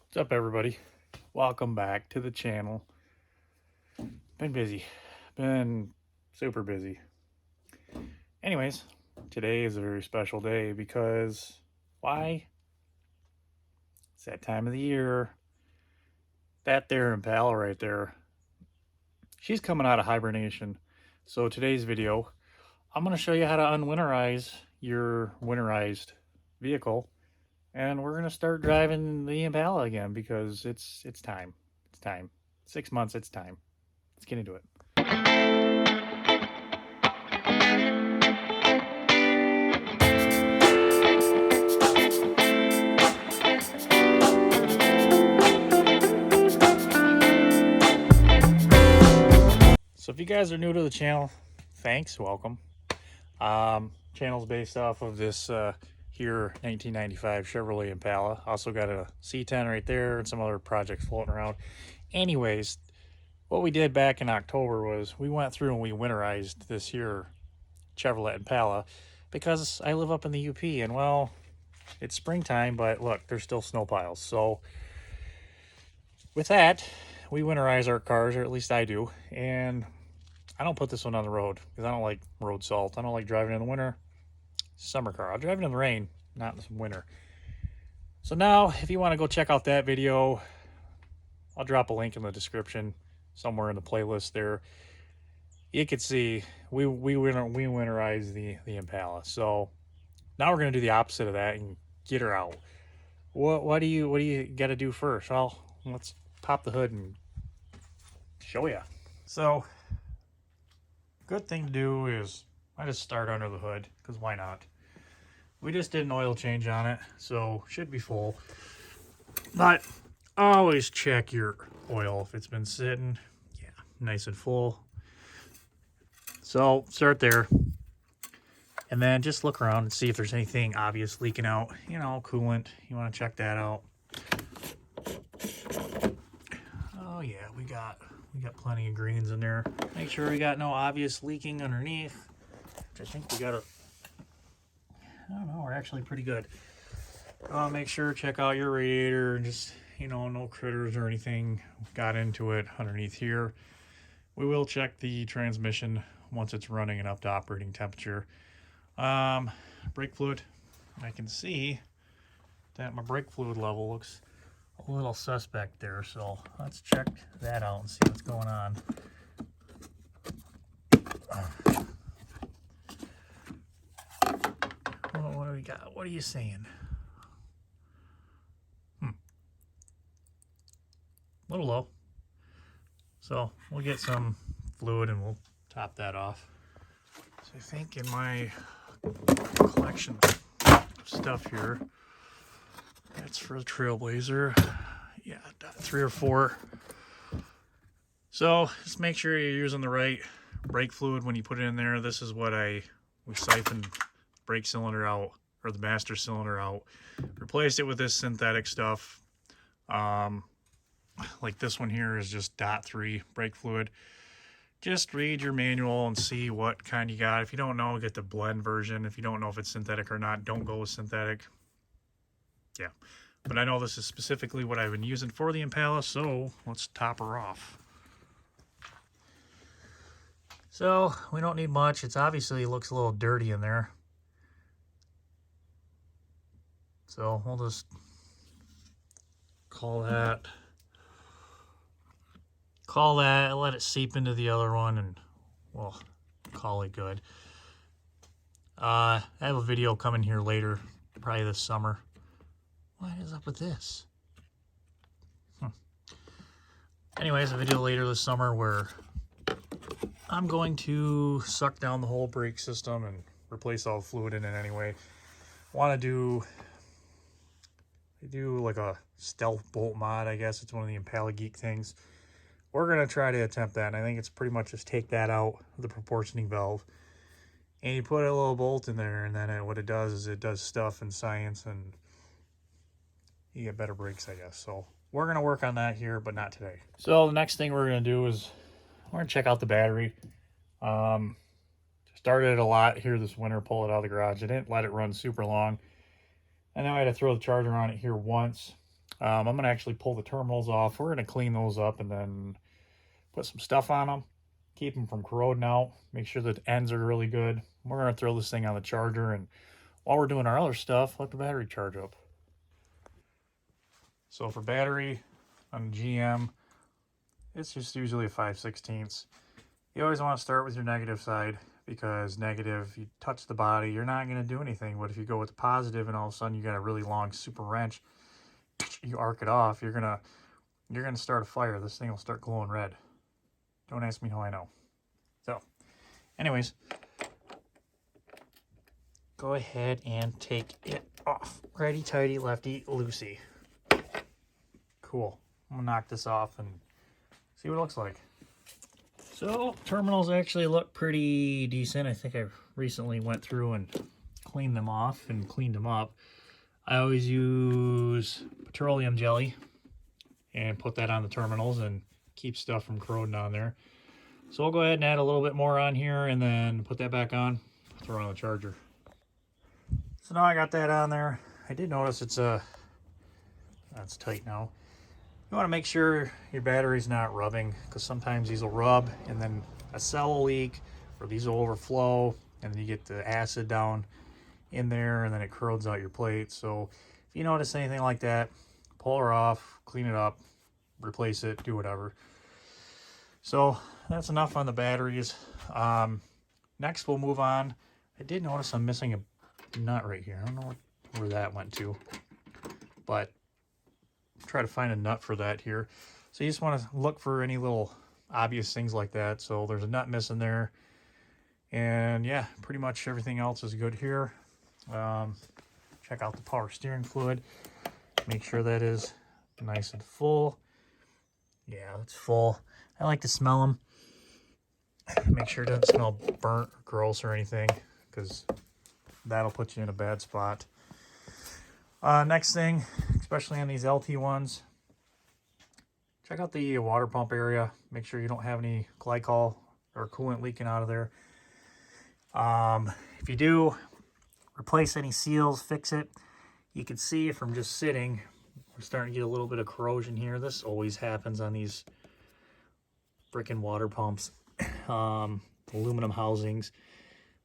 What's up, everybody? Welcome back to the channel. Been busy. Been super busy. Anyways, today is a very special day because why? It's that time of the year. That there Impala right there, she's coming out of hibernation. So today's video, I'm going to show you how to unwinterize your winterized vehicle, and we're going to start driving the Impala again because it's time. It's time. 6 months, it's time. Let's get into it. So if you guys are new to the channel, thanks, welcome. Channel's based off of this here 1995 Chevrolet Impala. Also got a C10 right there and some other projects floating around. Anyways, what we did back in October was we went through and we winterized this here Chevrolet Impala because I live up in the UP and, well, it's springtime, but look, there's still snow piles. So with that, we winterize our cars, or at least I do, and I don't put this one on the road because I don't like road salt. I don't like driving in the winter. Summer car. I'll drive it in the rain, not in the winter. So now, if you want to go check out that video, I'll drop a link in the description somewhere in the playlist there. You can see we winterize the Impala. So now we're gonna do the opposite of that and get her out. What do you got to do first? Well, let's pop the hood and show you. So, good thing to do is I just start under the hood, because why not? We just did an oil change on it, so should be full. But always check your oil if it's been sitting. Yeah, nice and full. So start there. And then just look around and see if there's anything obvious leaking out. You know, coolant. You want to check that out. Oh yeah, we got plenty of greens in there. Make sure we got no obvious leaking underneath. I think we got a, I don't know, we're actually pretty good. Make sure, check out your radiator and just, you know, no critters or anything got into it underneath here. We will check the transmission once it's running and up to operating temperature. Brake fluid, I can see that my brake fluid level looks a little suspect there, so let's check that out and see what's going on. What do we got? What are you saying? A little low. So we'll get some fluid and we'll top that off. So I think in my collection of stuff here, that's for the Trailblazer. Yeah, 3 or 4. So just make sure you're using the right brake fluid when you put it in there. This is what we siphoned the brake cylinder out, or the master cylinder out. Replaced it with this synthetic stuff. Like this one here is just .3 brake fluid. Just read your manual and see what kind you got. If you don't know, get the blend version. If you don't know if it's synthetic or not, don't go with synthetic. Yeah, but I know this is specifically what I've been using for the Impala, so let's top her off. So we don't need much. It's obviously looks a little dirty in there. So we'll just call that, let it seep into the other one, and we'll call it good. I have a video coming here later, probably this summer. What is up with this? Anyways, a video later this summer where I'm going to suck down the whole brake system and replace all the fluid in it anyway. Want to do like a stealth bolt mod, I guess. It's one of the Impala Geek things. We're going to try to attempt that, and I think it's pretty much just take that out of the proportioning valve, and you put a little bolt in there, and then what it does is it does stuff in science, and you get better brakes, I guess. So we're going to work on that here, but not today. So the next thing we're going to do is we're going to check out the battery. Started it a lot here this winter, pull it out of the garage. I didn't let it run super long. I know I had to throw the charger on it here once. I'm going to actually pull the terminals off. We're going to clean those up and then put some stuff on them. Keep them from corroding out. Make sure the ends are really good. We're going to throw this thing on the charger, and while we're doing our other stuff, let the battery charge up. So for battery on GM, it's just usually a 5/16. You always want to start with your negative side, because negative, you touch the body, you're not going to do anything. But if you go with the positive and all of a sudden you got a really long super wrench, you arc it off, you're gonna start a fire. This thing will start glowing red. Don't ask me how I know. So, anyways, go ahead and take it off. Righty tighty, lefty loosey. Cool. I'm gonna knock this off and see what it looks like. So, terminals actually look pretty decent. I think I recently went through and cleaned them off and cleaned them up. I always use petroleum jelly and put that on the terminals and keep stuff from corroding on there. So we'll go ahead and add a little bit more on here and then put that back on, throw it on the charger. So now I got that on there. I did notice that's tight now. You want to make sure your battery's not rubbing, because sometimes these will rub and then a cell will leak, or these will overflow and then you get the acid down in there and then it corrodes out your plate. So if you notice anything like that, pull her off, clean it up, replace it, do whatever. So that's enough on the batteries. Next we'll move on. I did notice I'm missing a nut right here. I don't know where that went to, but try to find a nut for that here. So you just want to look for any little obvious things like that. So there's a nut missing there, and yeah, pretty much everything else is good here. Check out the power steering fluid, make sure that is nice and full. Yeah, it's full. I like to smell them, make sure it doesn't smell burnt or gross or anything, because that'll put you in a bad spot. Next thing, especially on these LT ones, check out the water pump area. Make sure you don't have any glycol or coolant leaking out of there. If you do, replace any seals, fix it. You can see from just sitting, we're starting to get a little bit of corrosion here. This always happens on these freaking water pumps. Aluminum housings,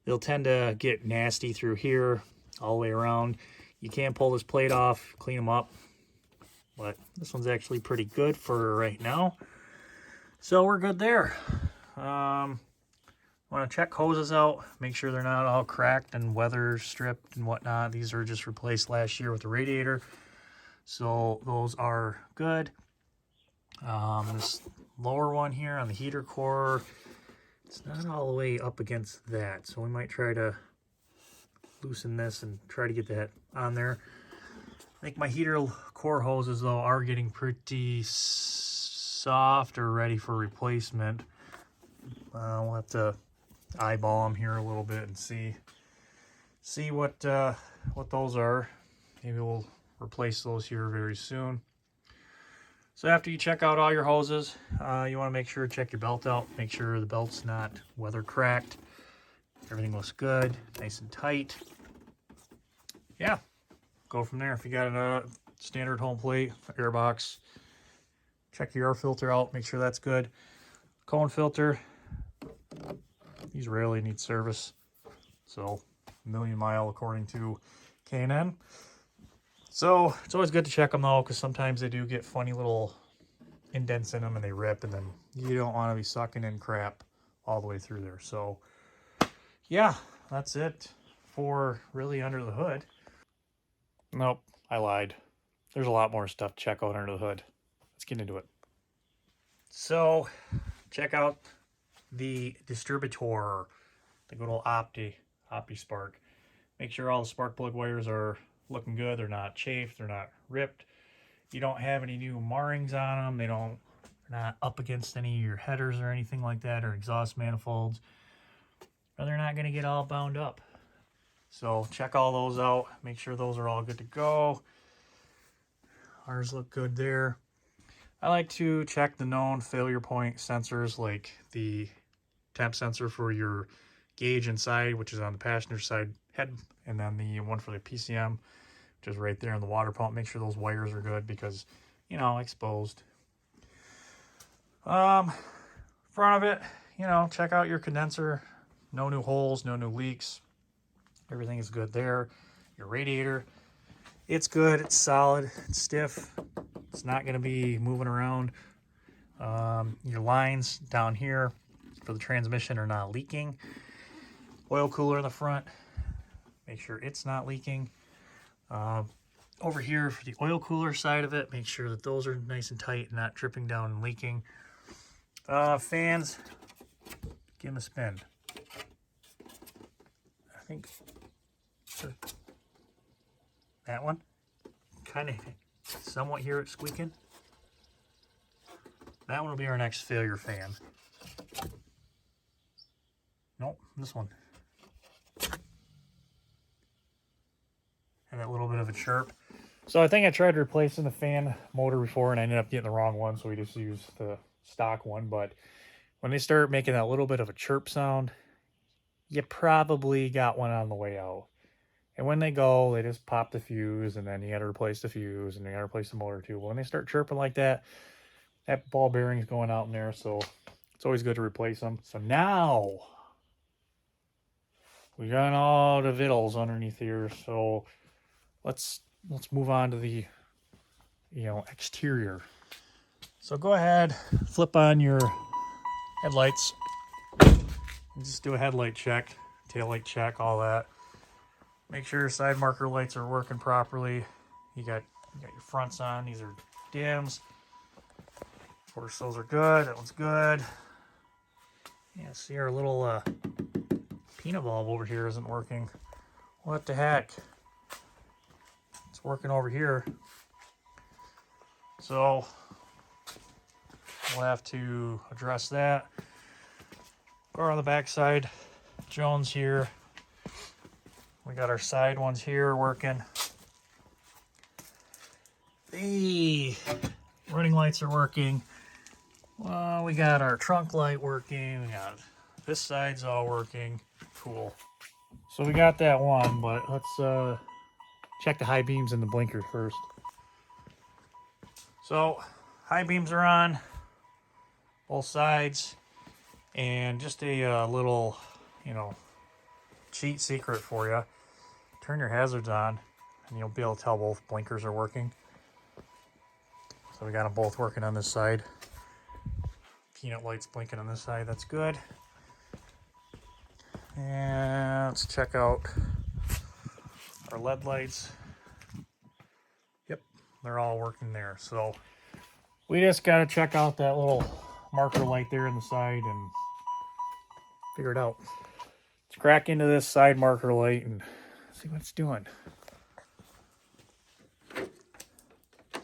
they'll tend to get nasty through here all the way around. You can pull this plate off, clean them up, but this one's actually pretty good for right now. So we're good there. Want to check hoses out, make sure they're not all cracked and weather stripped and whatnot. These were just replaced last year with the radiator, so those are good. This lower one here on the heater core, it's not all the way up against that, so we might try to loosen this and try to get that on there. I think my heater core hoses though are getting pretty soft or ready for replacement. We'll have to eyeball them here a little bit and see what those are. Maybe we'll replace those here very soon. So after you check out all your hoses, you want to make sure to check your belt out. Make sure the belt's not weather cracked. Everything looks good, nice and tight. Yeah, go from there. If you got a standard home plate, air box, check your air filter out, make sure that's good. Cone filter, these rarely need service, so 1,000,000 mile according to K&N. So it's always good to check them though, because sometimes they do get funny little indents in them and they rip, and then you don't want to be sucking in crap all the way through there. So yeah, that's it for really under the hood. Nope, I lied. There's a lot more stuff to check out under the hood. Let's get into it. So check out the distributor, the good old Opti Spark. Make sure all the spark plug wires are looking good. They're not chafed, they're not ripped. You don't have any new marrings on them. They're not up against any of your headers or anything like that, or exhaust manifolds. Or they're not going to get all bound up. So check all those out. Make sure those are all good to go. Ours look good there. I like to check the known failure point sensors, like the temp sensor for your gauge inside, which is on the passenger side head, and then the one for the PCM, just right there in the water pump. Make sure those wires are good because, you know, exposed. Front of it, you know, check out your condenser. No new holes, no new leaks. Everything is good there. Your radiator, it's good, it's solid, it's stiff. It's not going to be moving around. Your lines down here for the transmission are not leaking. Oil cooler in the front, make sure it's not leaking. Over here for the oil cooler side of it, make sure that those are nice and tight and not dripping down and leaking. Fans, give them a spin. I think that one, kind of somewhat hear it squeaking. That one will be our next failure fan. Nope, this one. And that little bit of a chirp. So I think I tried replacing the fan motor before and I ended up getting the wrong one, so we just used the stock one. But when they start making that little bit of a chirp sound, you probably got one on the way out. And when they go, they just pop the fuse, and then you got to replace the fuse, and you got to replace the motor too. Well, when they start chirping like that, that ball bearing's going out in there, so it's always good to replace them. So now we got all the vittles underneath here, so let's move on to the, you know, exterior. So go ahead, flip on your headlights, and just do a headlight check, tail light check, all that. Make sure your side marker lights are working properly. You got your fronts on. These are dims. Of course, those are good. That one's good. Yeah, see our little peanut bulb over here isn't working. What the heck? It's working over here. So we'll have to address that. Go around the back side. Jones here. We got our side ones here working. The running lights are working. Well, we got our trunk light working. We got this side's all working. Cool. So we got that one, but let's check the high beams and the blinkers first. So high beams are on both sides, and just a little, you know, cheat secret for you. Turn your hazards on and you'll be able to tell both blinkers are working. So we got them both working on this side. Peanut light's blinking on this side, that's good. And let's check out our LED lights. Yep, they're all working there. So we just got to check out that little marker light there on the side and figure it out. Let's crack into this side marker light and see what it's doing.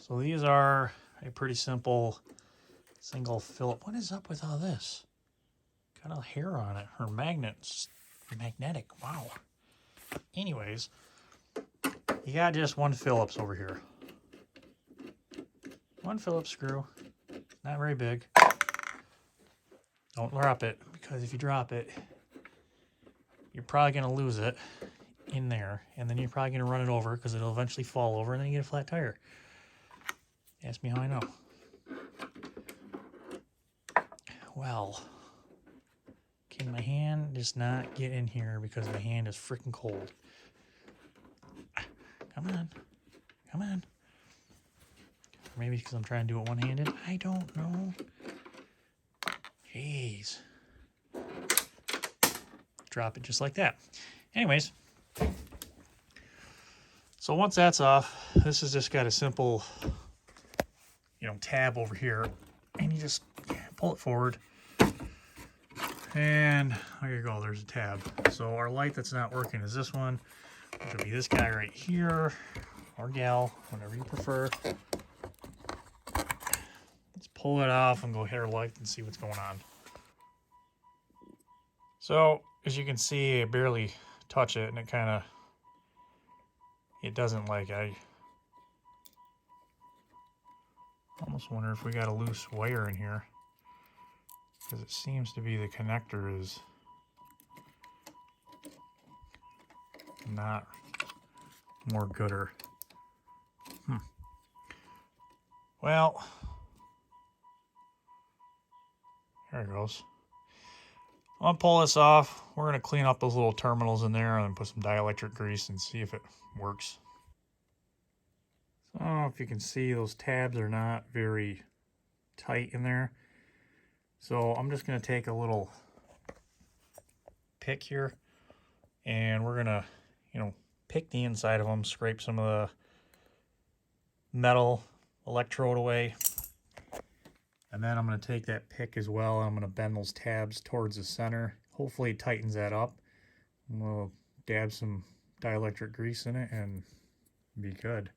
So these are a pretty simple single Philip. What is up with all this? Got a hair on it, or magnets, magnetic. Wow. Anyways, you got just one Phillips over here. One Phillips screw, not very big. Don't drop it, because if you drop it, you're probably going to lose it in there, and then you're probably going to run it over because it'll eventually fall over, and then you get a flat tire. Ask me how I know. Well, can my hand just not get in here because my hand is freaking cold? Come on. Come on. Maybe because I'm trying to do it one-handed. I don't know. Jeez. Drop it just like that. Anyways. So once that's off, this has just got a simple, you know, tab over here. And you just pull it forward. And there you go, there's a tab. So our light that's not working is this one. It could be this guy right here, or gal, whatever you prefer. Let's pull it off and go hit our light and see what's going on. So, as you can see, I barely touch it, and it kind of, it doesn't like, I almost wonder if we got a loose wire in here, because it seems to be the connector is not more gooder. Well, there it goes. I'll pull this off. We're going to clean up those little terminals in there and put some dielectric grease and see if it works. So I don't know if you can see, those tabs are not very tight in there. So I'm just going to take a little pick here and we're going to, pick the inside of them, scrape some of the metal electrode away. And then I'm going to take that pick as well and I'm going to bend those tabs towards the center. Hopefully it tightens that up. We'll dab some dielectric grease in it and be good.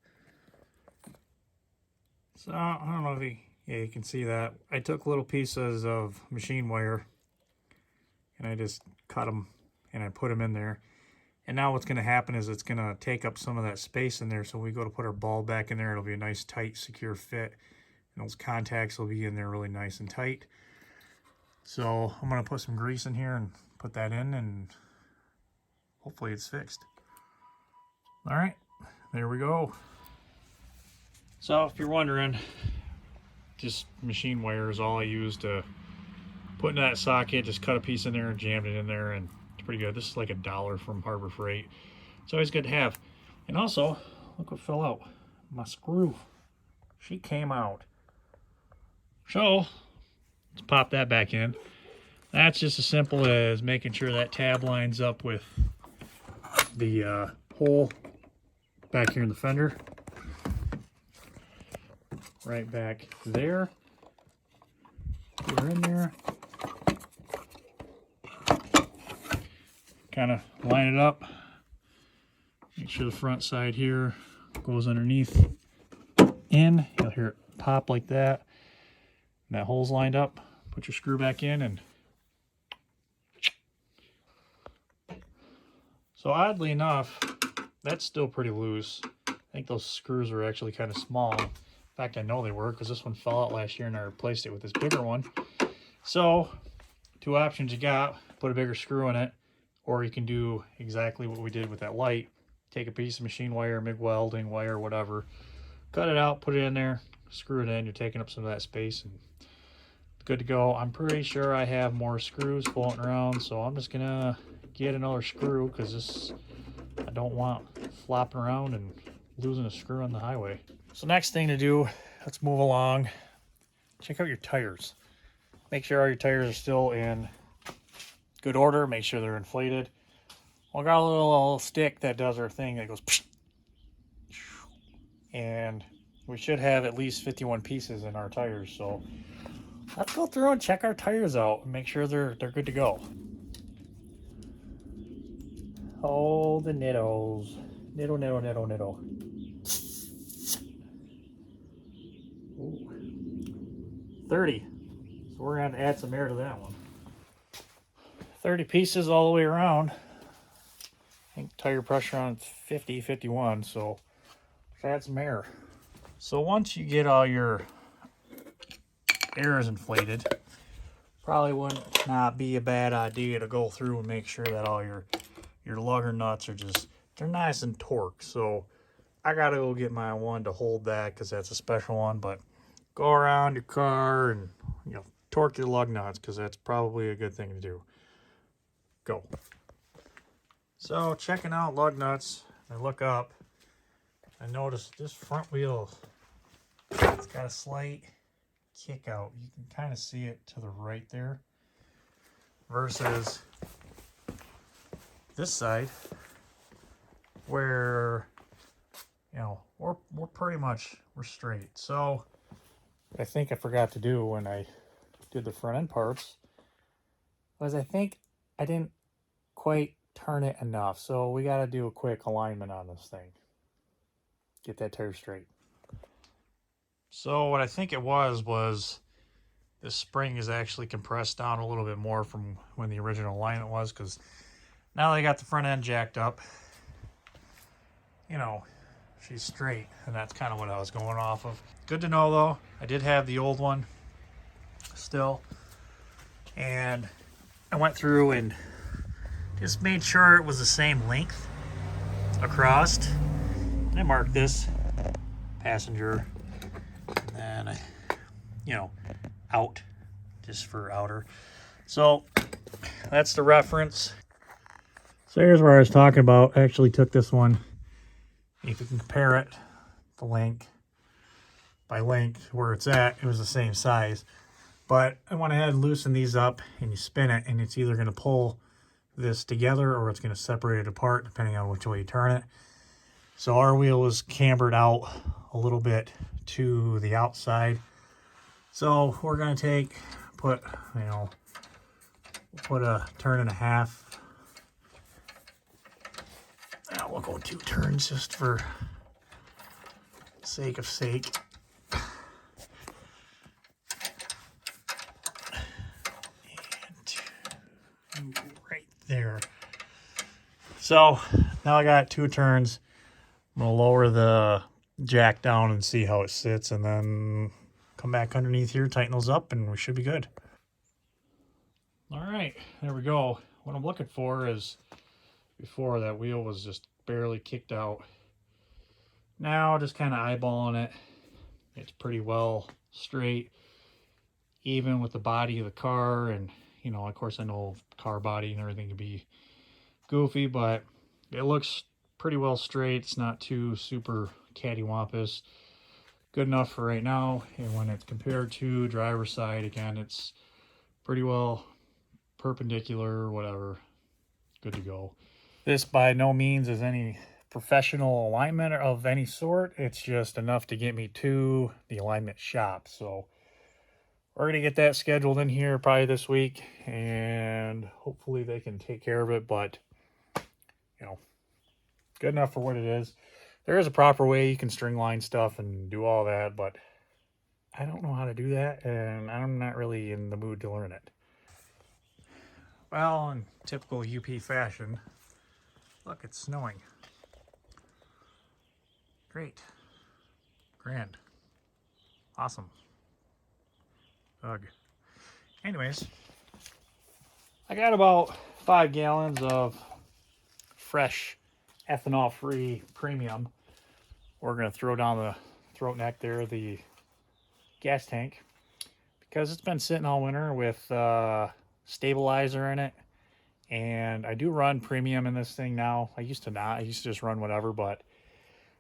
So I don't know if you can see that. I took little pieces of machine wire and I just cut them and I put them in there. And now what's going to happen is it's going to take up some of that space in there. So when we go to put our ball back in there, it'll be a nice, tight, secure fit. And those contacts will be in there really nice and tight. So I'm going to put some grease in here and put that in and hopefully it's fixed. All right, there we go. So if you're wondering, just machine wire is all I use to put in that socket. Just cut a piece in there and jammed it in there and it's pretty good. This is like $1 from Harbor Freight. It's always good to have. And also, look what fell out. My screw. She came out. So, let's pop that back in. That's just as simple as making sure that tab lines up with the hole back here in the fender. Right back there. You're in there. Kind of line it up. Make sure the front side here goes underneath in. You'll hear it pop like that. And that hole's lined up. Put your screw back in and so oddly enough, that's still pretty loose. I think those screws are actually kind of small. In fact, I know they were because this one fell out last year and I replaced it with this bigger one. So, two options you got. Put a bigger screw in it, or you can do exactly what we did with that light. Take a piece of machine wire, MIG welding wire, whatever. Cut it out, put it in there, screw it in. You're taking up some of that space and it's good to go. I'm pretty sure I have more screws floating around, so I'm just going to get another screw because this, I don't want flopping around and losing a screw on the highway. So next thing to do, let's move along. Check out your tires. Make sure all your tires are still in good order. Make sure they're inflated. Well, I got a little stick that does our thing that goes and we should have at least 51 pieces in our tires. So let's go through and check our tires out and make sure they're good to go. Oh, the nittos. Nitto, nitto, nitto, nitto. Ooh. 30. So we're going to add some air to that one. 30 pieces all the way around. I think tire pressure on 50, 51, so let's add some air. So once you get all your air inflated, probably would not be a bad idea to go through and make sure that all your lugger nuts are they're nice and torqued. So I gotta go get my one to hold that because that's a special one, but go around your car and torque your lug nuts because that's probably a good thing to do. Go. So checking out lug nuts, I look up, I notice this front wheel, it's got a slight kick out. You can kind of see it to the right there versus this side where we're pretty much straight. So what I think I forgot to do when I did the front end parts was I think I didn't quite turn it enough. So we got to do a quick alignment on this thing. Get that tire straight. So what I think it was this spring is actually compressed down a little bit more from when the original alignment was, because now they got the front end jacked up. She's straight, and that's kind of what I was going off of. Good to know though, I did have the old one still, and I went through and just made sure it was the same length across. And I marked this passenger, and then, you know, out, just for outer. So that's the reference. So here's where I was talking about. I actually took this one. If you can compare it, the length by length, where it's at, it was the same size. But I went ahead and loosened these up, and you spin it, and it's either going to pull this together or it's going to separate it apart, depending on which way you turn it. So our wheel was cambered out a little bit to the outside. So we're going to put a turn and a half. We'll go 2 turns just for sake of sake. And 2 right there. So now I got 2 turns. I'm going to lower the jack down and see how it sits, and then come back underneath here, tighten those up, and we should be good. All right, there we go. What I'm looking for is, before, that wheel was just barely kicked out. Now just kind of eyeballing it. It's pretty well straight, even with the body of the car. And, you know, of course I know car body and everything can be goofy, but it looks pretty well straight. It's not too super cattywampus. Good enough for right now. And when it's compared to driver's side, again, it's pretty well perpendicular, whatever. Good to go. This by no means is any professional alignment of any sort. It's just enough to get me to the alignment shop. So we're going to get that scheduled in here probably this week, and hopefully they can take care of it. But, you know, good enough for what it is. There is a proper way you can string line stuff and do all that, but I don't know how to do that, and I'm not really in the mood to learn it. Well, in typical UP fashion, look, it's snowing. Great. Grand. Awesome. Ugh. Anyways, I got about 5 gallons of fresh ethanol-free premium. We're going to throw down the throat neck there, the gas tank, because it's been sitting all winter with stabilizer in it. And I do run premium in this thing now. I used to not. I used to just run whatever, but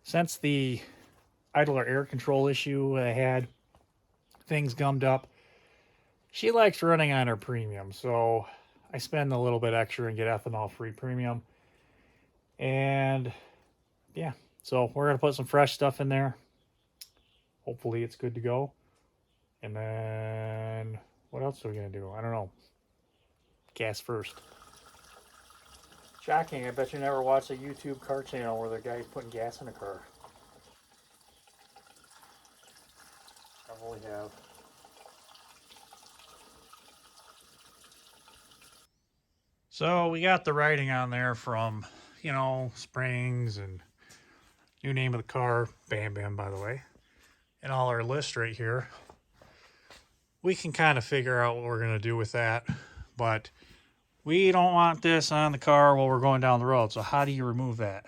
since the idler air control issue I had, things gummed up. She likes running on her premium, so I spend a little bit extra and get ethanol-free premium. And yeah, so we're going to put some fresh stuff in there. Hopefully it's good to go. And then what else are we going to do? I don't know. Gas first. Shocking, I bet you never watched a YouTube car channel where the guy's putting gas in a car. Probably have. So we got the writing on there from, you know, springs and new name of the car, Bam Bam, by the way, and all our list right here. We can kind of figure out what we're going to do with that, but we don't want this on the car while we're going down the road. So how do you remove that?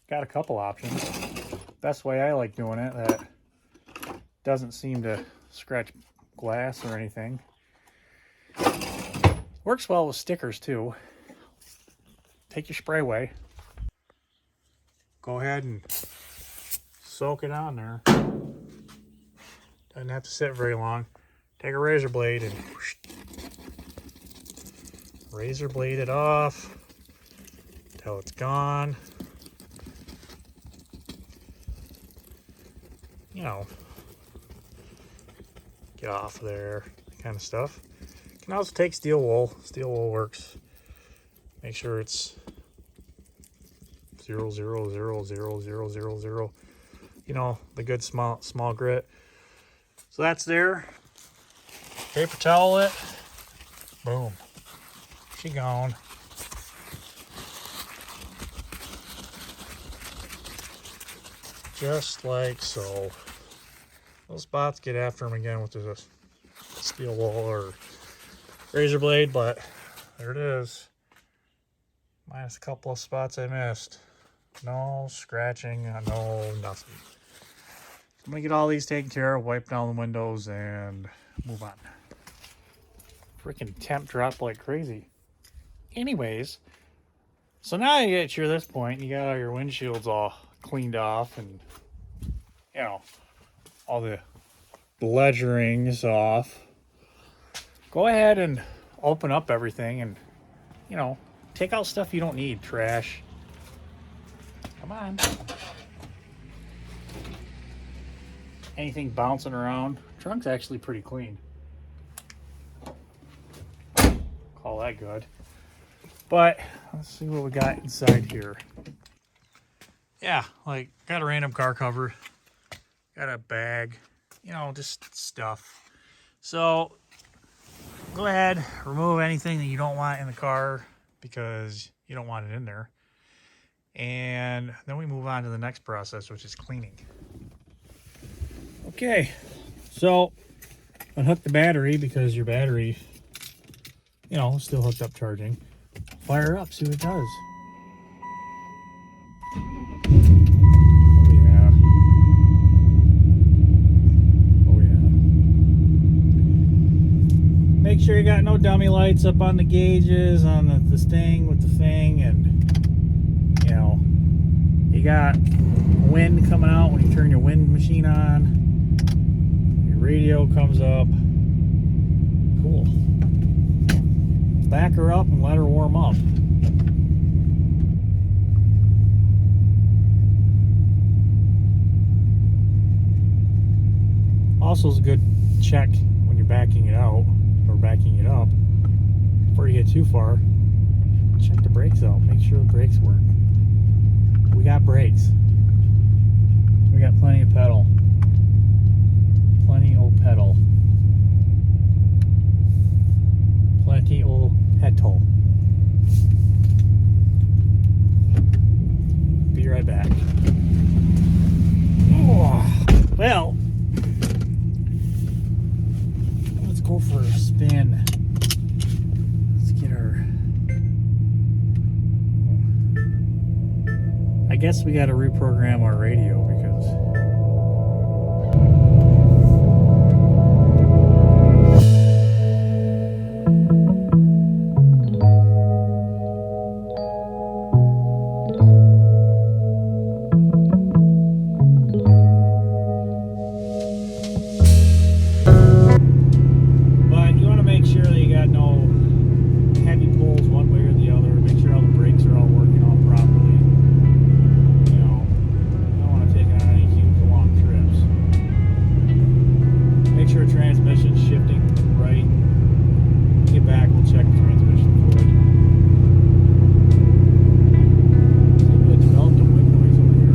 Got a couple options. Best way I like doing it, that doesn't seem to scratch glass or anything. Works well with stickers too. Take your spray away. Go ahead and soak it on there. Doesn't have to sit very long. Take a razor blade and whoosh, razor blade it off till it's gone. You know, get off there, kind of stuff. You can also take steel wool. Steel wool works. Make sure it's 0.0000000. You know, the good small grit. So that's there. Paper towel it. Boom. She gone. Just like so. Those spots, get after them again with the steel wool or razor blade, but there it is. Minus a couple of spots I missed. No scratching, no nothing. I'm gonna get all these taken care of, wipe down the windows, and move on. Freaking temp dropped like crazy. Anyways, so now you get to this point, you got all your windshields all cleaned off, and you know, all the ledgerings off. Go ahead and open up everything and, you know, take out stuff you don't need. Trash. Come on. Anything bouncing around. Trunk's actually pretty clean. Call that good. But let's see what we got inside here. Yeah, like got a random car cover. Got a bag. You know, just stuff. So go ahead, remove anything that you don't want in the car because you don't want it in there. And then we move on to the next process, which is cleaning. Okay, so unhook the battery because your battery, you know, is still hooked up charging. Fire it up, see what it does. Make sure you got no dummy lights up on the gauges on this thing with the thing, and you know, you got wind coming out when you turn your wind machine on. Your radio comes up. Cool. Back her up and let her warm up. Also is a good check when you're backing it out or backing it up before you get too far. Check the brakes out, make sure the brakes work. We got brakes. We got plenty of pedal. Plenty of pedal. Plenty of pedal. Be right back. Oh, well, let's go for a spin. Let's get our... I guess we got to reprogram our radio because... But you want to make sure that you got no heavy pulls one way or the other. Make sure all the brakes are all working all properly. You know, you don't want to take it on any huge long trips. Make sure transmission's shifting right. Get back, we'll check the transmission fluid. Seems to have developed a wind noise over here.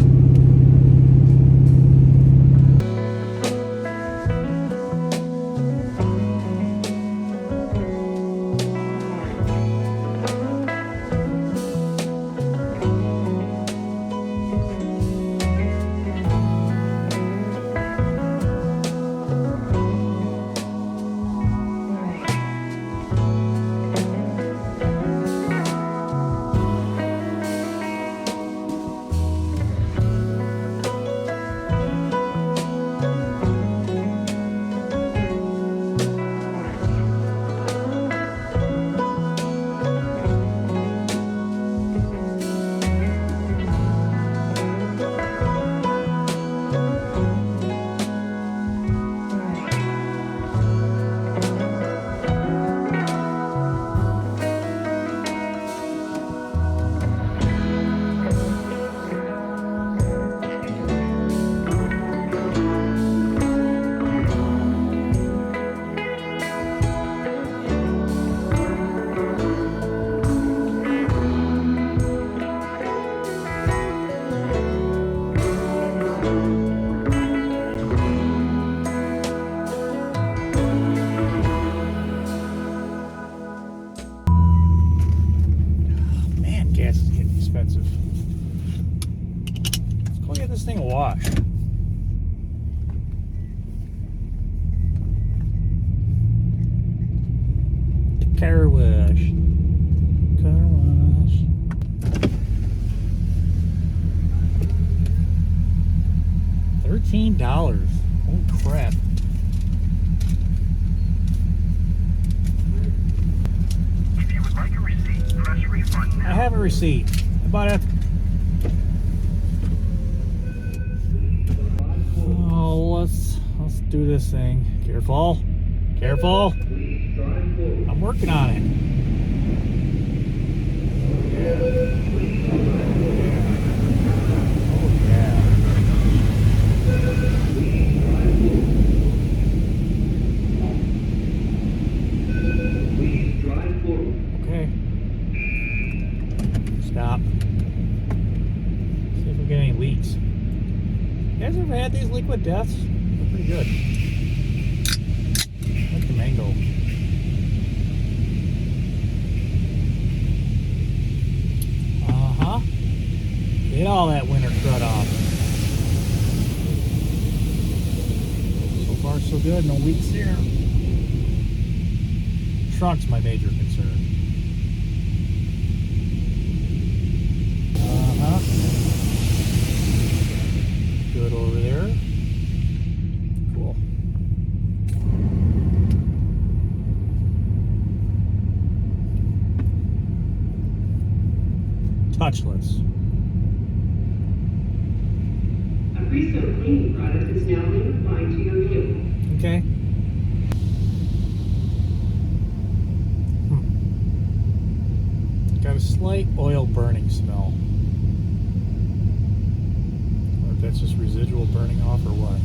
Man, gas is getting expensive. Let's go get this thing washed. Car wash. Car wash. $15. Holy crap. If you would like a receipt, press refund now. I have a receipt. I bought it. Oh, let's do this thing. Careful. Careful. I'm working on it. Okay. Stop. See if we get any leaks. You guys ever had these liquid deaths? They're pretty good. I like the mango. Uh-huh. Get all that winter crud off. So far so good, no leaks here. Trunk's my major concern. Uh-huh. Good over there. Cool. Touchless. A Freestone cleaning product is now being applied to your vehicle. Okay. Got a slight oil burning smell. Or if that's just residual burning off or what.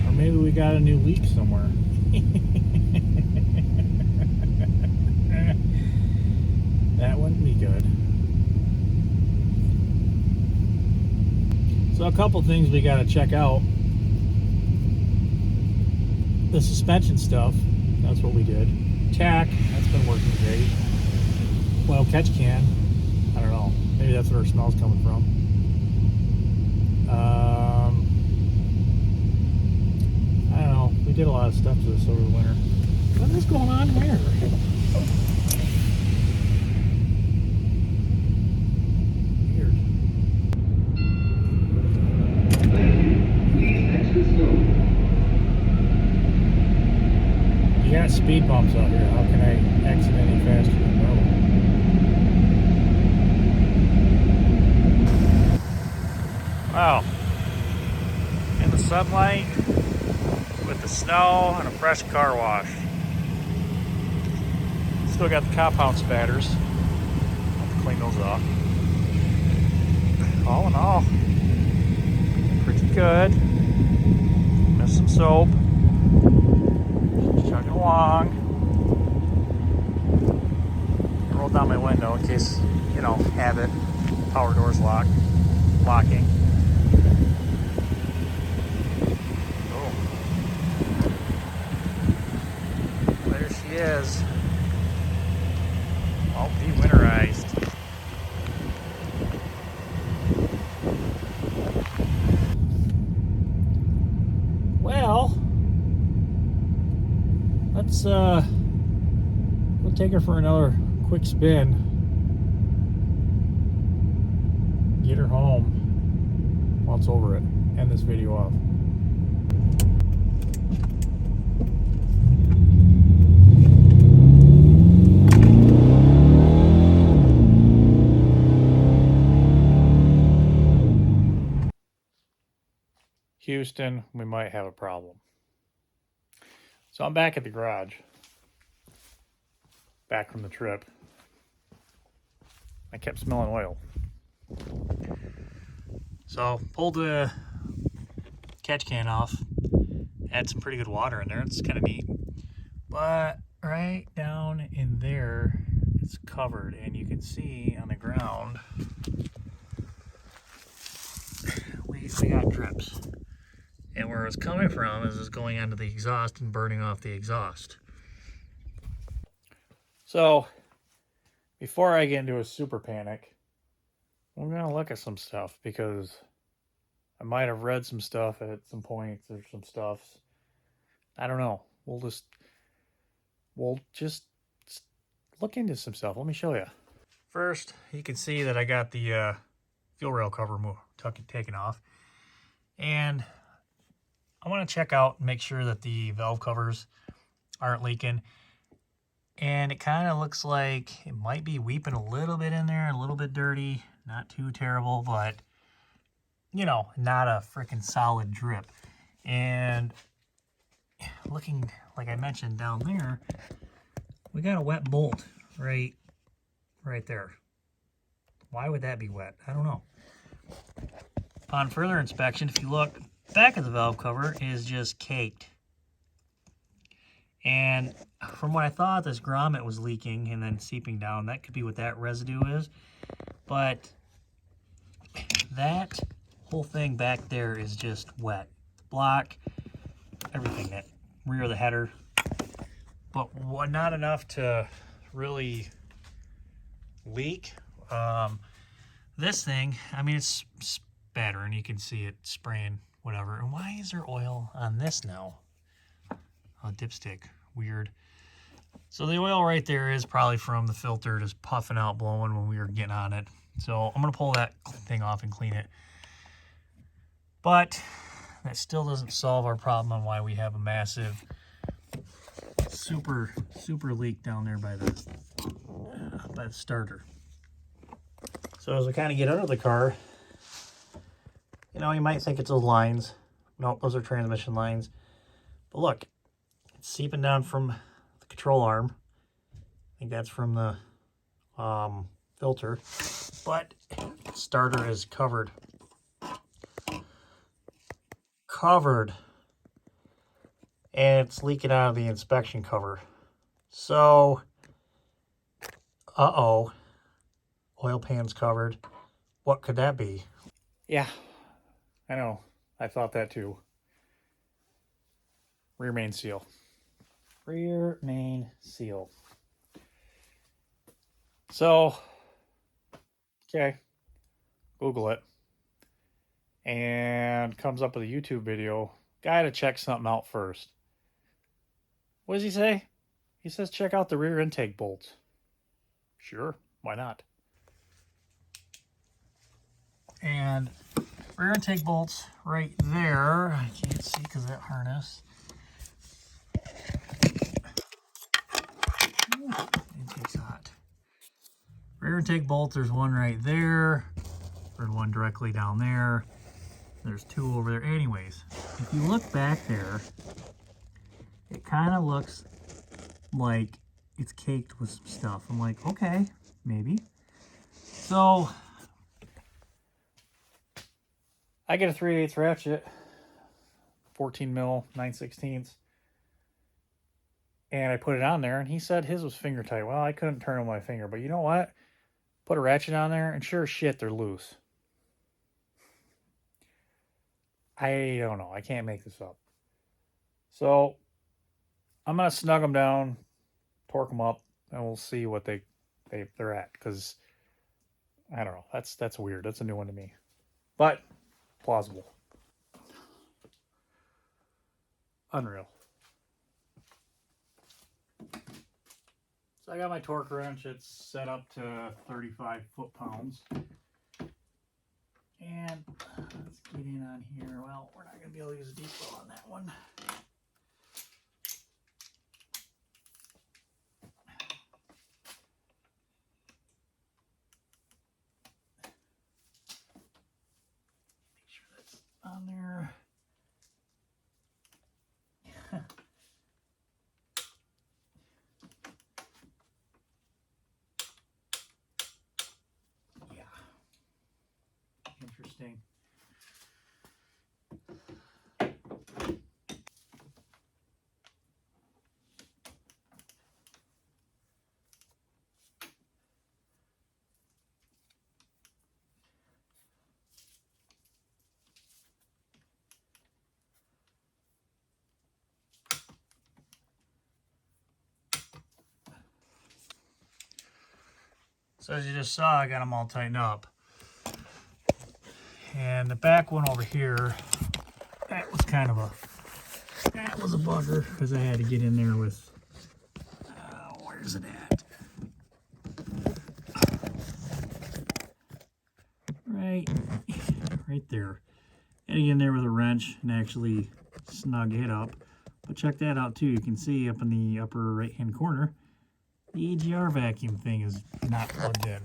Or maybe we got a new leak somewhere. That wouldn't be good. So a couple things we got to check out. The suspension stuff, that's what we did. Tack, that's been working great. Well, catch can, I don't know. Maybe that's where our smell's coming from. I don't know. We did a lot of stuff to this over the winter. What is going on here? Weird. Please exit slowly. You got speed bumps out here. How can I exit any faster than normal? Wow. In the sunlight, with the snow, and a fresh car wash. Still got the compound spatters. Have to clean those off. All in all, pretty good. Missed some soap. Chugging along. I rolled down my window in case, you know, habit. Power doors locking. Oh. There she is. All de-winterized. Well, let's we'll take her for another quick spin. Get her home while it's over it. End this video off. Houston, we might have a problem. So I'm back at the garage. Back from the trip. I kept smelling oil. So pulled the catch can off. Had some pretty good water in there. It's kind of neat. But right down in there, it's covered. And you can see on the ground, we got drips. And where it's coming from is it's going onto the exhaust and burning off the exhaust. So, before I get into a super panic, we're going to look at some stuff because I might have read some stuff at some points or some stuffs. I don't know. We'll just look into some stuff. Let me show you. First, you can see that I got the fuel rail cover taken off. And I want to check out and make sure that the valve covers aren't leaking. And it kind of looks like it might be weeping a little bit in there, a little bit dirty. Not too terrible, but, you know, not a freaking solid drip. And looking, like I mentioned down there, we got a wet bolt right there. Why would that be wet? I don't know. On further inspection, if you look, back of the valve cover is just caked. And from what I thought, this grommet was leaking and then seeping down. That could be what that residue is. But that whole thing back there is just wet. Block, everything, that rear of the header. But not enough to really leak. This thing, I mean, it's spattering. You can see it spraying, whatever. And why is there oil on this now? Oh, dipstick. Weird. So the oil right there is probably from the filter just puffing out, blowing when we were getting on it. So I'm going to pull that thing off and clean it. But that still doesn't solve our problem on why we have a massive, super leak down there by the starter. So as we kind of get under the car, you know, you might think it's those lines. Nope, those are transmission lines. But look, it's seeping down from the control arm. I think that's from the filter. But the starter is covered. And it's leaking out of the inspection cover. So, uh-oh. Oil pan's covered. What could that be? Yeah, I know. I thought that too. Rear main seal. Rear main seal. So, okay, Google it. And comes up with a YouTube video. Gotta check something out first. What does he say? He says check out the rear intake bolts. Sure, why not? And rear intake bolts right there. I can't see because of that harness. Intake's hot. Rear intake bolt, there's one right there. There's one directly down there. There's two over there. Anyways, if you look back there, it kind of looks like it's caked with some stuff. I'm like, okay, maybe. So I get a 3/8 ratchet, 14 mil, 9/16. And I put it on there, and he said his was finger tight. Well, I couldn't turn on my finger, but you know what? Put a ratchet on there, and sure as shit, they're loose. I don't know. I can't make this up. So I'm going to snug them down, torque them up, and we'll see what they're at. Because, I don't know. That's weird. That's a new one to me. But, plausible. Unreal. So I got my torque wrench. It's set up to 35 foot-pounds. And let's get in on here. Well, we're not going to be able to use a depot on that one. Make sure that's on there. Interesting. So as you just saw, I got them all tightened up. And the back one over here, that was a bugger because I had to get in there with, where's it at? Right right there. And get in there with a wrench and actually snug it up. But check that out too. You can see up in the upper right hand corner, the AGR vacuum thing is not plugged in.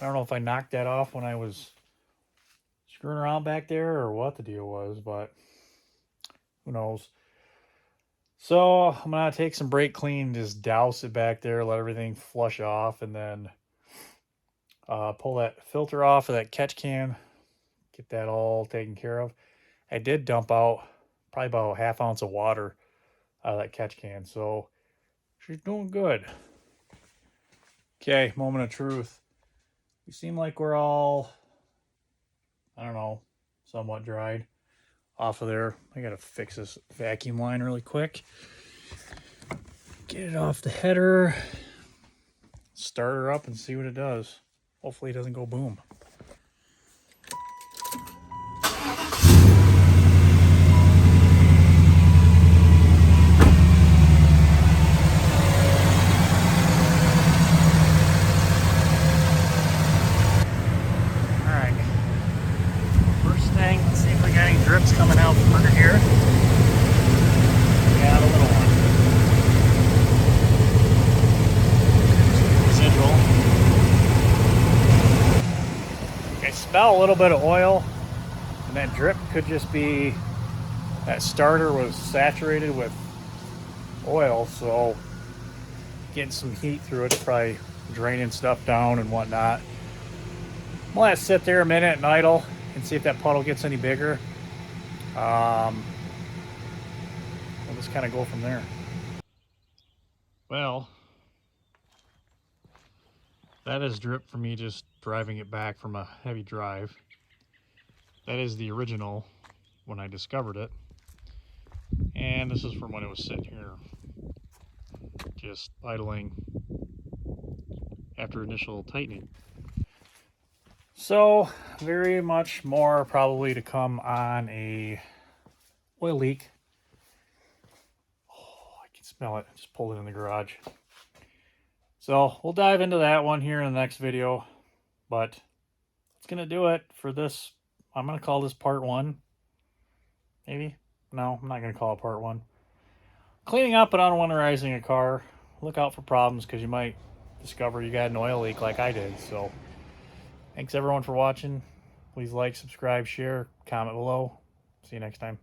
I don't know if I knocked that off when I was screwing around back there or what the deal was, but who knows. So I'm gonna take some brake clean, just douse it back there, let everything flush off, and then pull that filter off of that catch can, get that all taken care of. I did dump out probably about a half ounce of water out of that catch can, so she's doing good. Okay, moment of truth. We seem like we're all, I don't know, somewhat dried off of there. I gotta fix this vacuum line really quick. Get it off the header, start her up and see what it does. Hopefully it doesn't go boom. Alright. First thing, let's see if we got any drips coming out from under here. We got a little one. Residual. I smell a little bit of oil, and that drip could just be that starter was saturated with oil, so getting some heat through it, probably draining stuff down and whatnot. We'll let it sit there a minute and idle and see if that puddle gets any bigger. We'll just kind of go from there. Well, that is drip for me just driving it back from a heavy drive. That is the original when I discovered it. And this is from when it was sitting here just idling after initial tightening. So very much more probably to come on a oil leak. Oh, I can smell it. I just pulled it in the garage. So we'll dive into that one here in the next video, but that's gonna do it for this. I'm gonna call this part one. Maybe? No, I'm not gonna call it part one. Cleaning up and unwinterizing a car. Look out for problems because you might discover you got an oil leak like I did. So thanks everyone for watching. Please like, subscribe, share, comment below. See you next time.